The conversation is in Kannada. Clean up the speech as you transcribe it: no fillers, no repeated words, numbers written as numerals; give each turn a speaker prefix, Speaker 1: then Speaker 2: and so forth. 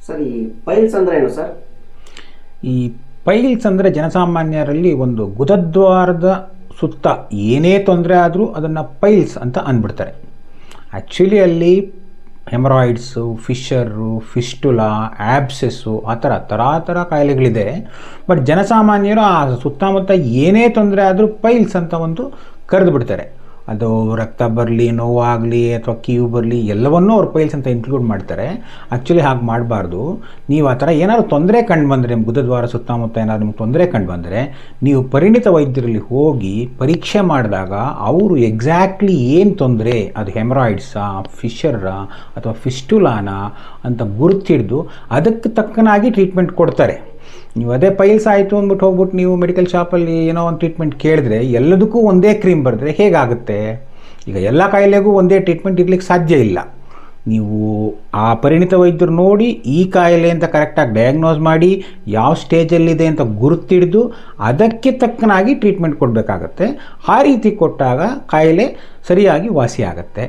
Speaker 1: ಸರ್ ಈ ಪೈಲ್ಸ್ ಅಂದ್ರೆ ಏನು ಸರ್?
Speaker 2: ಈ ಪೈಲ್ಸ್ ಅಂದರೆ ಜನಸಾಮಾನ್ಯರಲ್ಲಿ ಒಂದು ಗುದದ್ವಾರದ ಸುತ್ತ ಏನೇ ತೊಂದರೆ ಆದರೂ ಅದನ್ನು ಪೈಲ್ಸ್ ಅಂತ ಅಂದ್ಬಿಡ್ತಾರೆ. ಆ್ಯಕ್ಚುಲಿ ಅಲ್ಲಿ ಹೆಮರಾಯ್ಡ್ಸು, ಫಿಶರು, ಫಿಸ್ಟುಲಾ, ಆ್ಯಬ್ಸೆಸ್ಸು ಆ ಥರ ಕಾಯಿಲೆಗಳಿದೆ. ಬಟ್ ಜನಸಾಮಾನ್ಯರು ಆ ಸುತ್ತಮುತ್ತ ಏನೇ ತೊಂದರೆ ಆದರೂ ಪೈಲ್ಸ್ ಅಂತ ಒಂದು ಕರೆದು ಬಿಡ್ತಾರೆ. ಅದು ರಕ್ತ ಬರಲಿ, ನೋವಾಗಲಿ ಅಥವಾ ಕೀವು ಬರಲಿ ಎಲ್ಲವನ್ನೂ ಅವ್ರು ಪೈಲ್ಸ್ ಅಂತ ಇನ್ಕ್ಲೂಡ್ ಮಾಡ್ತಾರೆ. ಆ್ಯಕ್ಚುಲಿ ಹಾಗೆ ಮಾಡಬಾರ್ದು. ನೀವು ಆ ಥರ ಏನಾದ್ರು ತೊಂದರೆ ಕಂಡು ಬಂದರೆ, ನಿಮ್ಮ ಗುದದ್ವಾರ ಸುತ್ತಮುತ್ತ ಏನಾದ್ರು ನಿಮ್ಗೆ ತೊಂದರೆ ಕಂಡು ಬಂದರೆ, ನೀವು ಪರಿಣಿತ ವೈದ್ಯರಲ್ಲಿ ಹೋಗಿ ಪರೀಕ್ಷೆ ಮಾಡಿದಾಗ ಅವರು ಎಕ್ಸಾಕ್ಟ್ಲಿ ಏನು ತೊಂದರೆ, ಅದು ಹೆಮರಾಯ್ಡ್ಸಾ, ಫಿಶರಾ ಅಥವಾ ಫಿಸ್ಟುಲಾನಾ ಅಂತ ಗುರುತಿಡಿದು ಅದಕ್ಕೆ ತಕ್ಕನಾಗಿ ಟ್ರೀಟ್ಮೆಂಟ್ ಕೊಡ್ತಾರೆ. ನೀವು ಅದೇ ಪೈಲ್ಸ್ ಆಯಿತು ಅಂದ್ಬಿಟ್ಟು ಹೋಗ್ಬಿಟ್ಟು ನೀವು ಮೆಡಿಕಲ್ ಶಾಪಲ್ಲಿ ಏನೋ ಒಂದು ಟ್ರೀಟ್ಮೆಂಟ್ ಕೇಳಿದ್ರೆ ಎಲ್ಲದಕ್ಕೂ ಒಂದೇ ಕ್ರೀಮ್ ಬರೆದ್ರೆ ಹೇಗಾಗುತ್ತೆ? ಈಗ ಎಲ್ಲ ಕಾಯಿಲೆಗೂ ಒಂದೇ ಟ್ರೀಟ್ಮೆಂಟ್ ಇರಲಿಕ್ಕೆ ಸಾಧ್ಯ ಇಲ್ಲ. ನೀವು ಆ ಪರಿಣಿತ ವೈದ್ಯರು ನೋಡಿ ಈ ಕಾಯಿಲೆ ಅಂತ ಕರೆಕ್ಟಾಗಿ ಡಯಾಗ್ನೋಸ್ ಮಾಡಿ ಯಾವ ಸ್ಟೇಜಲ್ಲಿದೆ ಅಂತ ಗುರುತಿಡಿದು ಅದಕ್ಕೆ ತಕ್ಕನಾಗಿ ಟ್ರೀಟ್ಮೆಂಟ್ ಕೊಡಬೇಕಾಗತ್ತೆ. ಆ ರೀತಿ ಕೊಟ್ಟಾಗ ಕಾಯಿಲೆ ಸರಿಯಾಗಿ ವಾಸಿ ಆಗುತ್ತೆ.